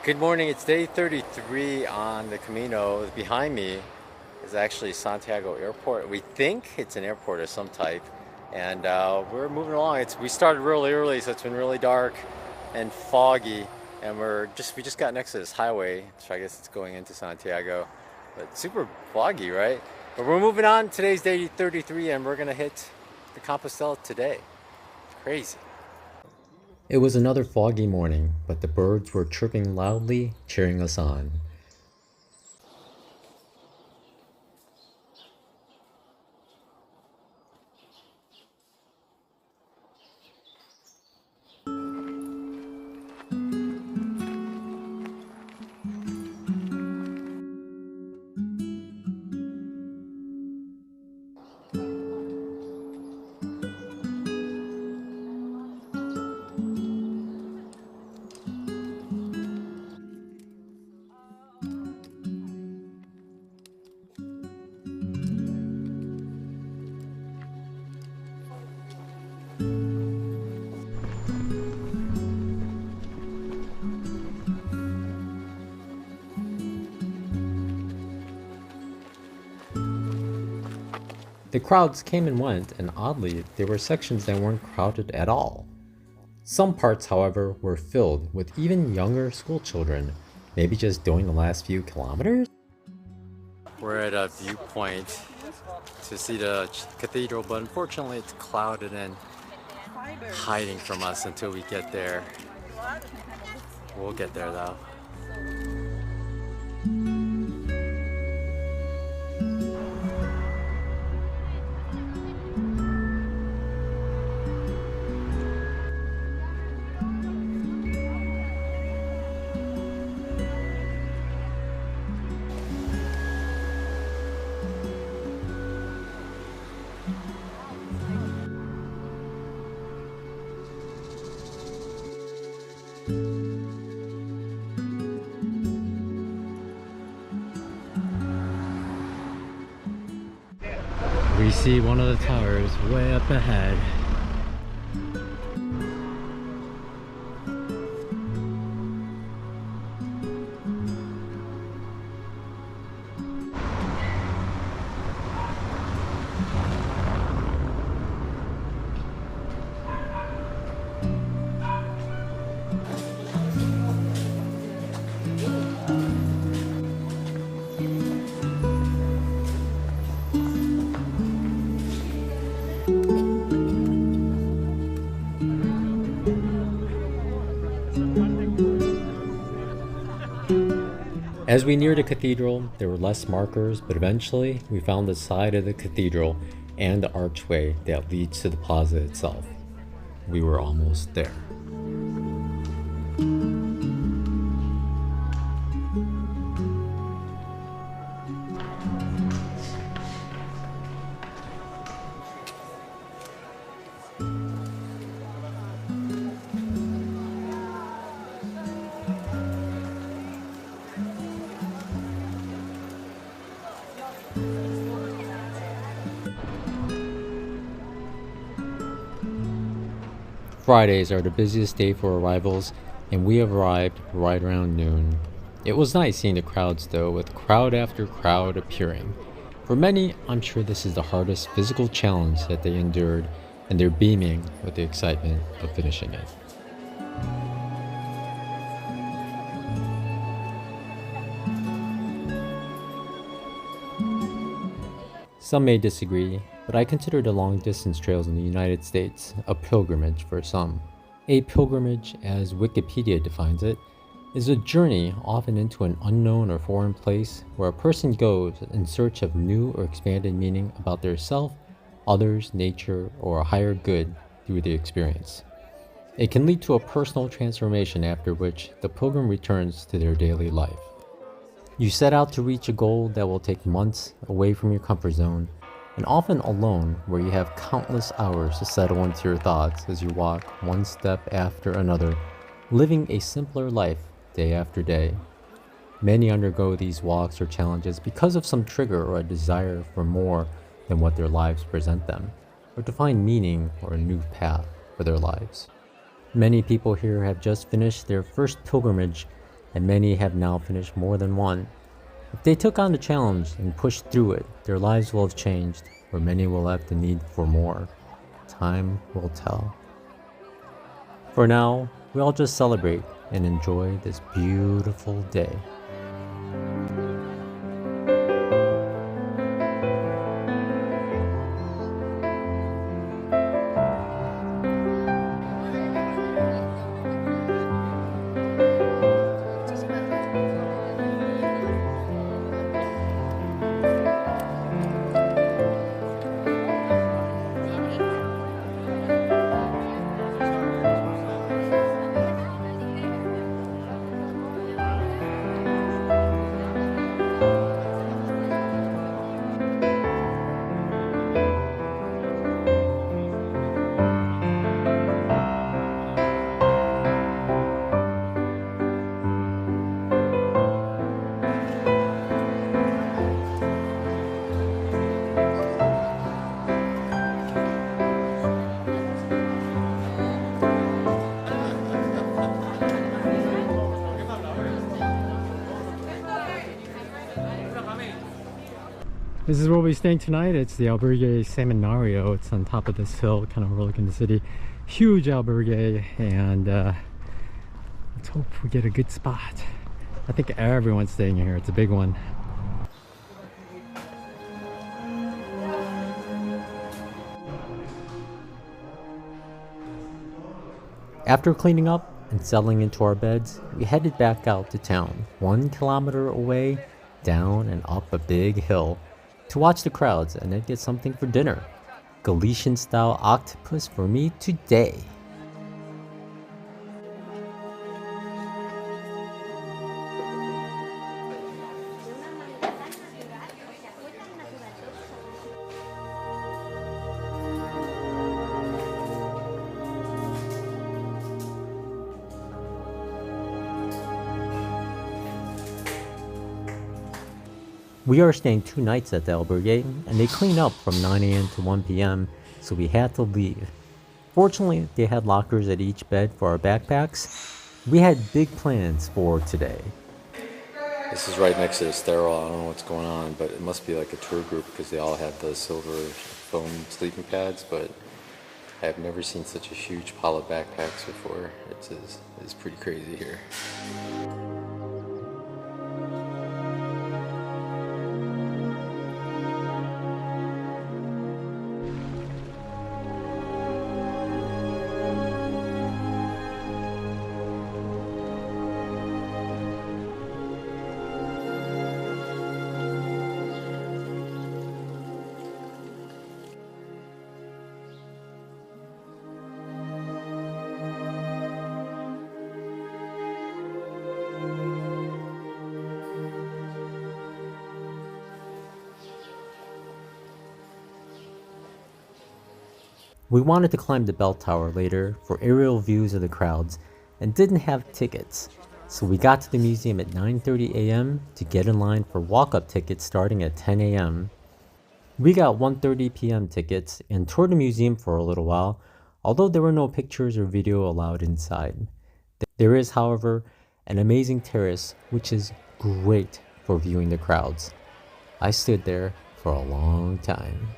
Good morning, it's day 33 on the Camino. Behind me is actually Santiago Airport. We think it's an airport of some type, and we're moving along. We started really early, so it's been really dark and foggy, and we just got next to this highway, so I guess it's going into Santiago, but super foggy, right? But we're moving on. Today's day 33, and we're gonna hit the Compostela today. Crazy. It was another foggy morning, but the birds were chirping loudly, cheering us on. The crowds came and went, and oddly, there were sections that weren't crowded at all. Some parts, however, were filled with even younger school children, maybe just doing the last few kilometers? We're at a viewpoint to see the cathedral, but unfortunately it's clouded and hiding from us until we get there. We'll get there though. We see one of the towers way up ahead. As we neared the cathedral, there were less markers, but eventually we found the side of the cathedral and the archway that leads to the plaza itself. We were almost there. Fridays are the busiest day for arrivals, and we arrived right around noon. It was nice seeing the crowds though, with crowd after crowd appearing. For many, I'm sure this is the hardest physical challenge that they endured, and they're beaming with the excitement of finishing it. Some may disagree, but I consider the long-distance trails in the United States a pilgrimage for some. A pilgrimage, as Wikipedia defines it, is a journey often into an unknown or foreign place where a person goes in search of new or expanded meaning about their self, others, nature, or a higher good through the experience. It can lead to a personal transformation after which the pilgrim returns to their daily life. You set out to reach a goal that will take months away from your comfort zone, and often alone, where you have countless hours to settle into your thoughts as you walk one step after another, living a simpler life day after day. Many undergo these walks or challenges because of some trigger or a desire for more than what their lives present them, or to find meaning or a new path for their lives. Many people here have just finished their first pilgrimage and many have now finished more than one. If they took on the challenge and pushed through it, their lives will have changed, or many will have the need for more. Time will tell. For now, we all just celebrate and enjoy this beautiful day. This is where we're staying tonight. It's the Albergue Seminario. It's on top of this hill, kind of overlooking the city. Huge albergue, and let's hope we get a good spot. I think everyone's staying here. It's a big one. After cleaning up and settling into our beds, we headed back out to town, 1 kilometer away, down and up a big hill, to watch the crowds and then get something for dinner. Galician style octopus for me today. We are staying 2 nights at the albergue, and they clean up from 9 a.m. to 1 p.m, so we had to leave. Fortunately, they had lockers at each bed for our backpacks. We had big plans for today. This is right next to the stairwell. I don't know what's going on, but it must be like a tour group because they all have the silver foam sleeping pads, but I've never seen such a huge pile of backpacks before. It's pretty crazy here. We wanted to climb the bell tower later for aerial views of the crowds and didn't have tickets, so we got to the museum at 9:30 a.m. to get in line for walk-up tickets starting at 10 a.m. We got 1:30 p.m. tickets and toured the museum for a little while, although there were no pictures or video allowed inside. There is, however, an amazing terrace which is great for viewing the crowds. I stood there for a long time.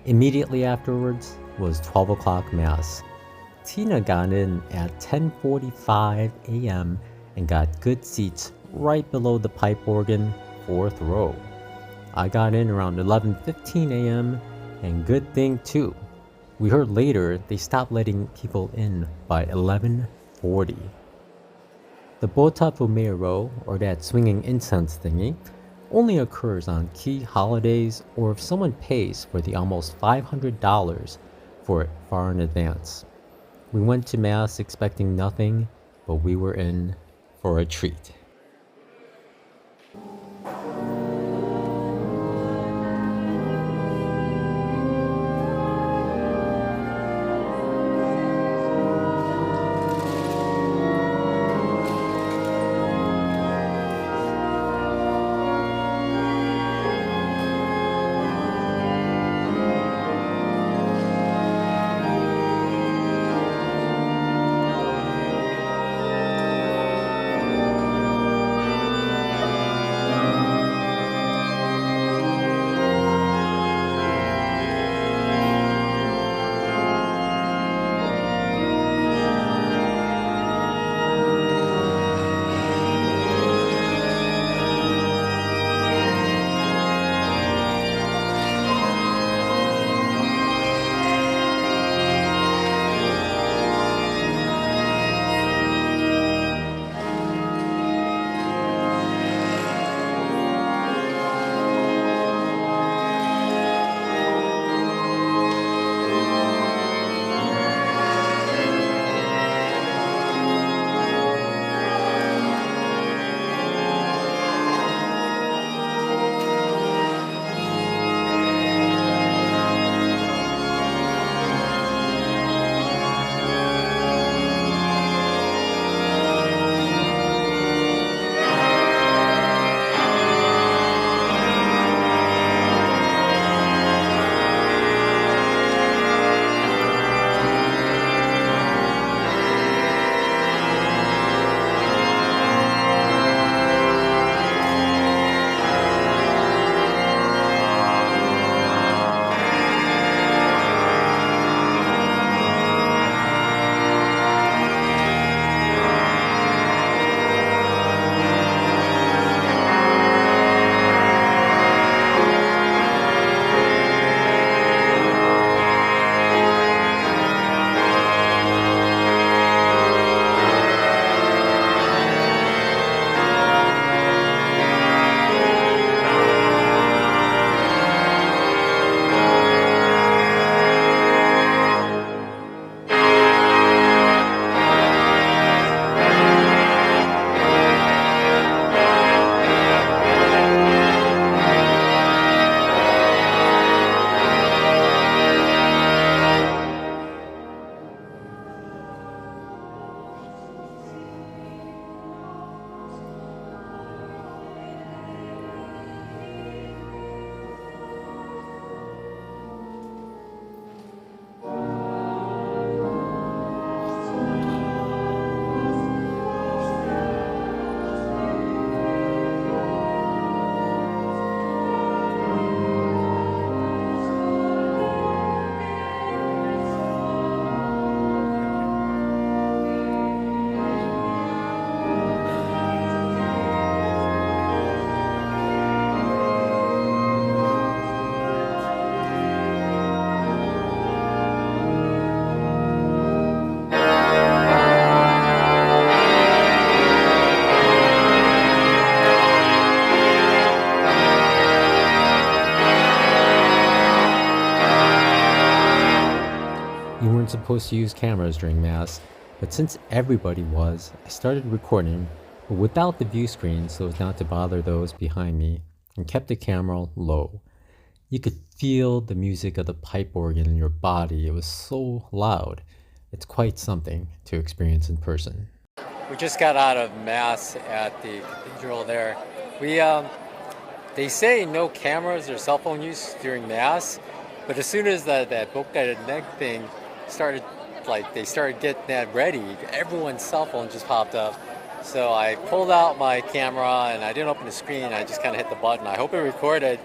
Immediately afterwards was 12 o'clock Mass. Tina got in at 10:45 a.m. and got good seats right below the pipe organ, 4th row. I got in around 11:15 a.m. and good thing too. We heard later they stopped letting people in by 11:40. The Botafumero, or that swinging incense thingy, only occurs on key holidays or if someone pays for the almost $500 for it far in advance. We went to Mass expecting nothing, but we were in for a treat. Supposed to use cameras during Mass, but since everybody was, I started recording, but without the view screen so as not to bother those behind me, and kept the camera low. You could feel the music of the pipe organ in your body. It was so loud. It's quite something to experience in person. We just got out of Mass at the Cathedral there. They say no cameras or cell phone use during Mass, but as soon as that book that neck thing started getting that ready, everyone's cell phone just popped up. So I pulled out my camera and I didn't open the screen. I just kind of hit the button. I hope it recorded.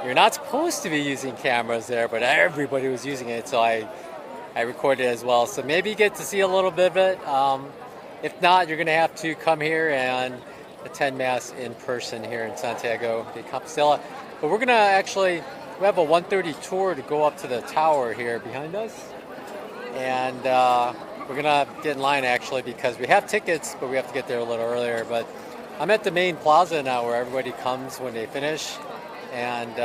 You're not supposed to be using cameras there, but everybody was using it, so I recorded it as well. So maybe you get to see a little bit of it. If not, you're going to have to come here and attend Mass in person here in Santiago de Compostela. But we're going to we have a 1:30 tour to go up to the tower here behind us. And we're going to get in line actually because we have tickets, but we have to get there a little earlier. But I'm at the main plaza now where everybody comes when they finish. And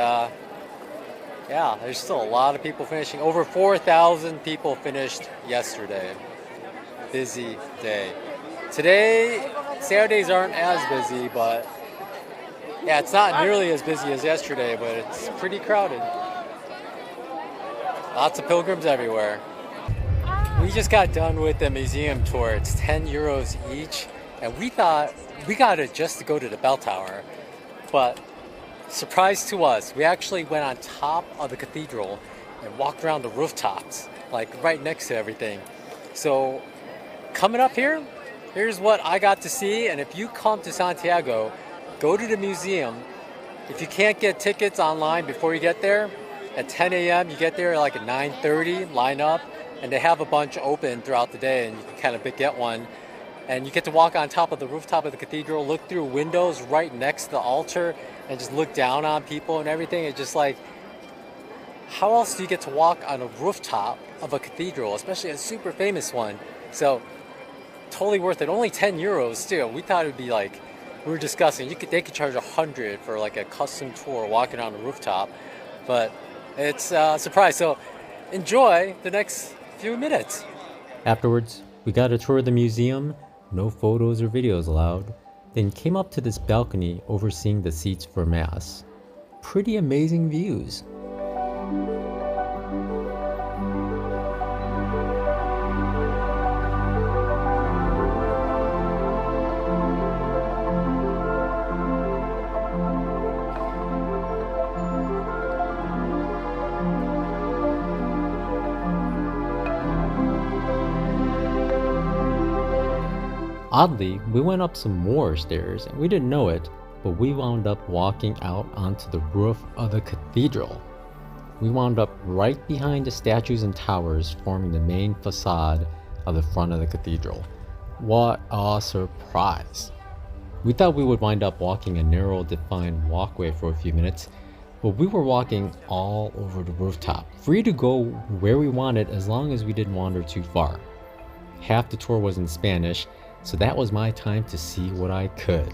yeah, there's still a lot of people finishing. Over 4,000 people finished yesterday. Busy day. Today, Saturdays aren't as busy, but yeah, it's not nearly as busy as yesterday, but it's pretty crowded. Lots of pilgrims everywhere. We just got done with the museum tour. It's 10 euros each, and we thought we got it just to go to the bell tower, but surprise to us, we actually went on top of the cathedral and walked around the rooftops, like right next to everything. So coming up here, here's what I got to see. And if you come to Santiago, go to the museum. If you can't get tickets online before you get there, at 10 a.m. you get there like at 9:30, line up, and they have a bunch open throughout the day, and you can kind of get one. And you get to walk on top of the rooftop of the cathedral, look through windows right next to the altar, and just look down on people and everything. It's just like, how else do you get to walk on a rooftop of a cathedral, especially a super famous one? So totally worth it. Only 10 euros still. We thought it would be like, we were discussing, they could charge 100 for like a custom tour walking on the rooftop, but it's a surprise. So enjoy the next few minutes. Afterwards, we got a tour of the museum. No photos or videos allowed. Then came up to this balcony overseeing the seats for Mass. Pretty amazing views. Oddly, we went up some more stairs and we didn't know it, but we wound up walking out onto the roof of the cathedral. We wound up right behind the statues and towers forming the main facade of the front of the cathedral. What a surprise! We thought we would wind up walking a narrow defined walkway for a few minutes, but we were walking all over the rooftop, free to go where we wanted as long as we didn't wander too far. Half the tour was in Spanish, so that was my time to see what I could.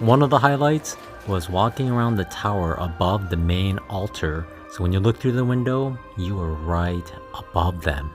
One of the highlights was walking around the tower above the main altar, so when you look through the window, you are right above them.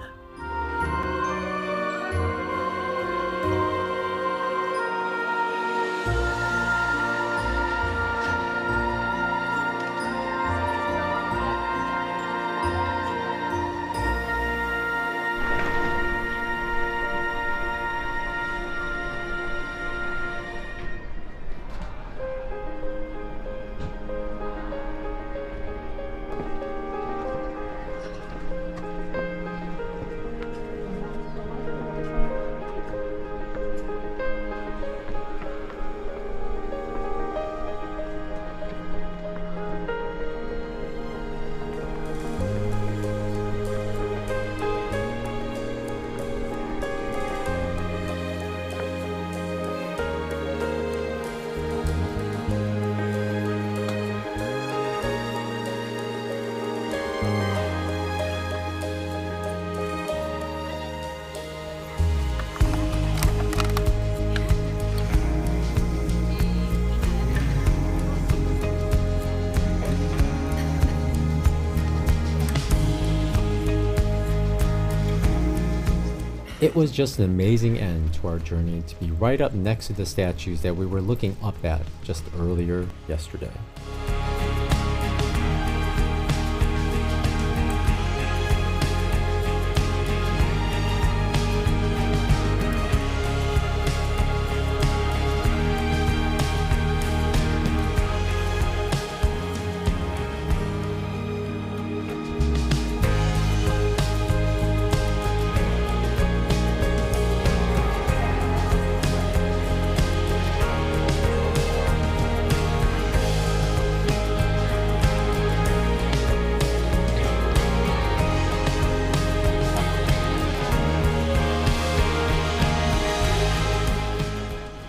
It was just an amazing end to our journey to be right up next to the statues that we were looking up at just earlier yesterday.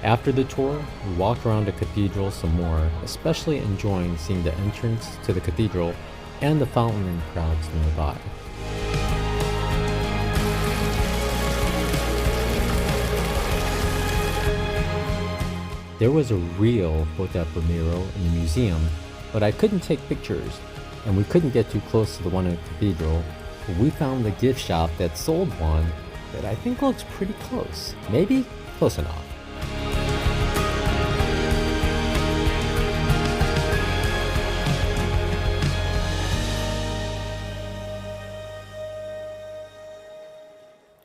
After the tour, we walked around the cathedral some more, especially enjoying seeing the entrance to the cathedral and the fountain and crowds nearby. There was a real Hotel Primero in the museum, but I couldn't take pictures, and we couldn't get too close to the one in the cathedral, but we found the gift shop that sold one that I think looks pretty close. Maybe close enough.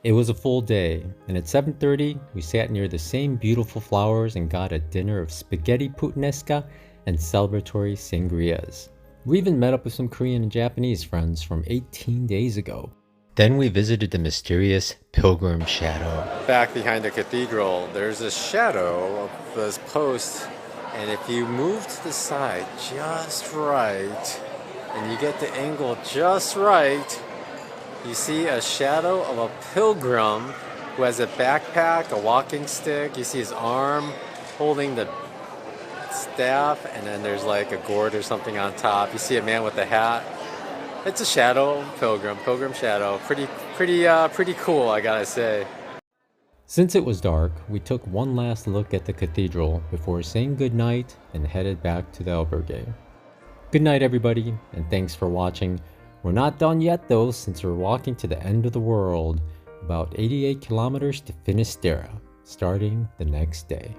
It was a full day, and at 7:30, we sat near the same beautiful flowers and got a dinner of spaghetti puttanesca and celebratory sangrias. We even met up with some Korean and Japanese friends from 18 days ago. Then we visited the mysterious Pilgrim Shadow. Back behind the cathedral, there's a shadow of this post, and if you move to the side just right, and you get the angle just right, you see a shadow of a pilgrim who has a backpack, a walking stick. You see his arm holding the staff, and then there's like a gourd or something on top. You see a man with a hat. It's a shadow pilgrim shadow. Pretty cool, I gotta say. Since it was dark, we took one last look at the cathedral before saying goodnight and headed back to the albergue. Good night, everybody, and thanks for watching. We're not done yet though, since we're walking to the end of the world, about 88 kilometers to Fisterra, starting the next day.